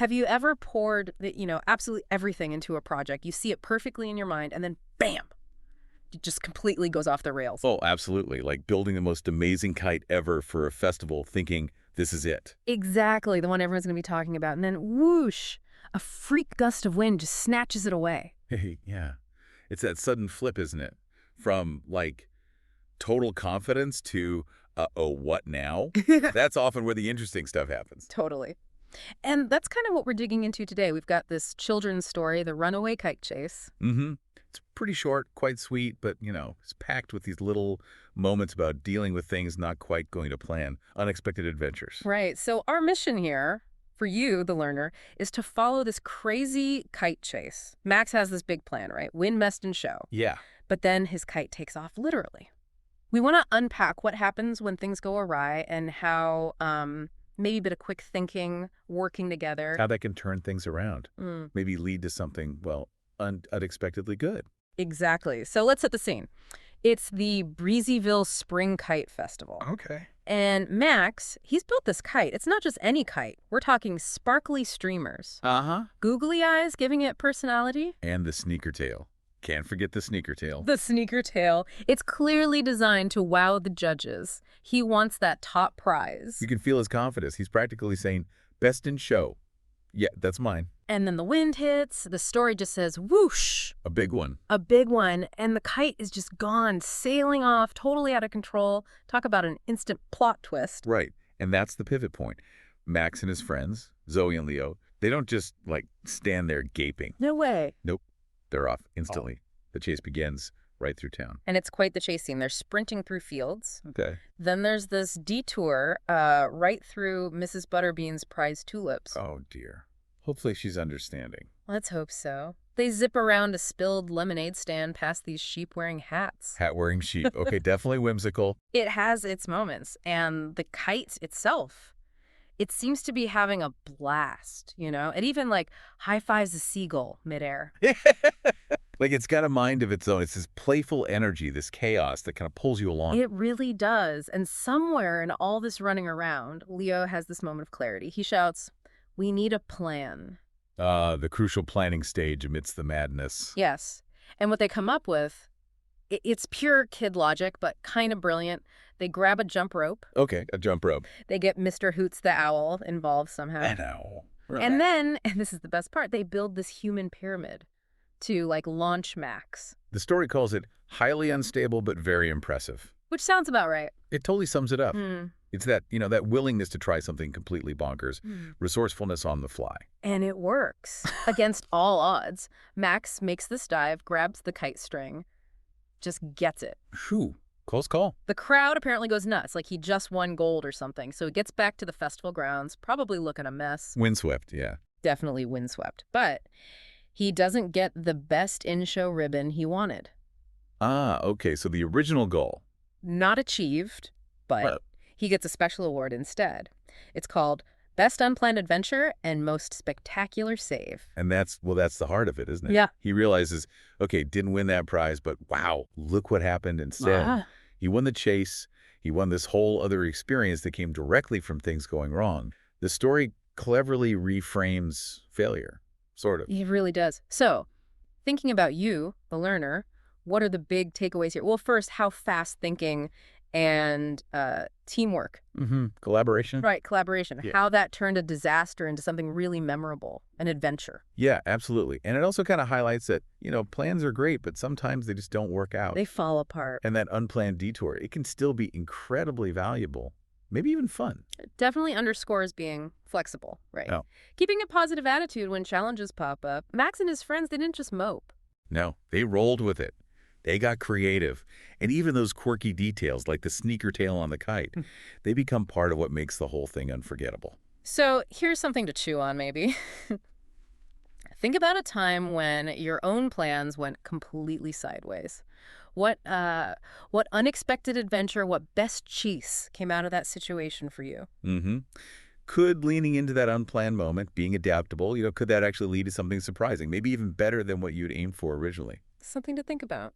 Have you ever poured, absolutely everything into a project? You see it perfectly in your mind, and then bam, it just completely goes off the rails. Oh, absolutely. Like building the most amazing kite ever for a festival, thinking this is it. Exactly, the one everyone's going to be talking about. And then whoosh, a freak gust of wind just snatches it away. Hey, yeah. It's that sudden flip, isn't it? From like total confidence to, oh, what now? That's often where the interesting stuff happens. Totally. And that's kind of what we're digging into today. We've got this children's story, The Runaway Kite Chase. Mm-hmm. It's pretty short, quite sweet, but, it's packed with these little moments about dealing with things not quite going to plan, unexpected adventures. Right. So our mission here, for you, the learner, is to follow this crazy kite chase. Max has this big plan, right? Win, mest, and show. Yeah. But then his kite takes off literally. We want to unpack what happens when things go awry and how maybe a bit of quick thinking, working together. How that can turn things around. Mm. Maybe lead to something, well, unexpectedly good. Exactly. So let's set the scene. It's the Breezyville Spring Kite Festival. Okay. And Max, he's built this kite. It's not just any kite. We're talking sparkly streamers. Uh-huh. Googly eyes giving it personality. And the sneaker tail. Can't forget the sneaker tail. The sneaker tail. It's clearly designed to wow the judges. He wants that top prize. You can feel his confidence. He's practically saying, best in show. Yeah, that's mine. And then the wind hits. The story just says whoosh. A big one. A big one. And the kite is just gone, sailing off, totally out of control. Talk about an instant plot twist. Right. And that's the pivot point. Max and his friends, Zoe and Leo, they don't just, stand there gaping. No way. Nope. They're off instantly. Oh. The chase begins right through town. And it's quite the chase scene. They're sprinting through fields. Okay. Then there's this detour right through Mrs. Butterbean's prized tulips. Oh, dear. Hopefully she's understanding. Let's hope so. They zip around a spilled lemonade stand past these sheep wearing hats. Hat-wearing sheep. Okay, definitely whimsical. It has its moments. And the kite itself, it seems to be having a blast, It even, high-fives a seagull midair. It's got a mind of its own. It's this playful energy, this chaos that kind of pulls you along. It really does. And somewhere in all this running around, Leo has this moment of clarity. He shouts, "We need a plan." The crucial planning stage amidst the madness. Yes. And what they come up with, it's pure kid logic, but kind of brilliant. They grab a jump rope. Okay, a jump rope. They get Mr. Hoots the Owl involved somehow. I know. Right. And then, and this is the best part, they build this human pyramid to, launch Max. The story calls it highly unstable but very impressive. Which sounds about right. It totally sums it up. Mm. It's that, that willingness to try something completely bonkers, resourcefulness on the fly. And it works. Against all odds. Max makes this dive, grabs the kite string, just gets it. Phew. Close call. The crowd apparently goes nuts, like he just won gold or something. So he gets back to the festival grounds, probably looking a mess. Windswept, yeah. Definitely windswept. But he doesn't get the best in-show ribbon he wanted. Ah, okay. So the original goal. Not achieved, but he gets a special award instead. It's called Best Unplanned Adventure and Most Spectacular Save. And that's the heart of it, isn't it? Yeah. He realizes, okay, didn't win that prize, but wow, look what happened instead. Ah. He won the chase. He won this whole other experience that came directly from things going wrong. The story cleverly reframes failure, sort of. It really does. So, thinking about you, the learner, what are the big takeaways here? Well, first, how fast thinking and teamwork. Collaboration. Right, collaboration. Yeah. How that turned a disaster into something really memorable, an adventure. Yeah, absolutely. And it also kind of highlights that, plans are great, but sometimes they just don't work out. They fall apart. And that unplanned detour, it can still be incredibly valuable, maybe even fun. It definitely underscores being flexible, right? Oh. Keeping a positive attitude when challenges pop up. Max and his friends, they didn't just mope. No, they rolled with it. They got creative. And even those quirky details, like the sneaker tail on the kite, they become part of what makes the whole thing unforgettable. So here's something to chew on, maybe. Think about a time when your own plans went completely sideways. What unexpected adventure, what best chase came out of that situation for you? Could leaning into that unplanned moment, being adaptable, could that actually lead to something surprising, maybe even better than what you'd aimed for originally? Something to think about.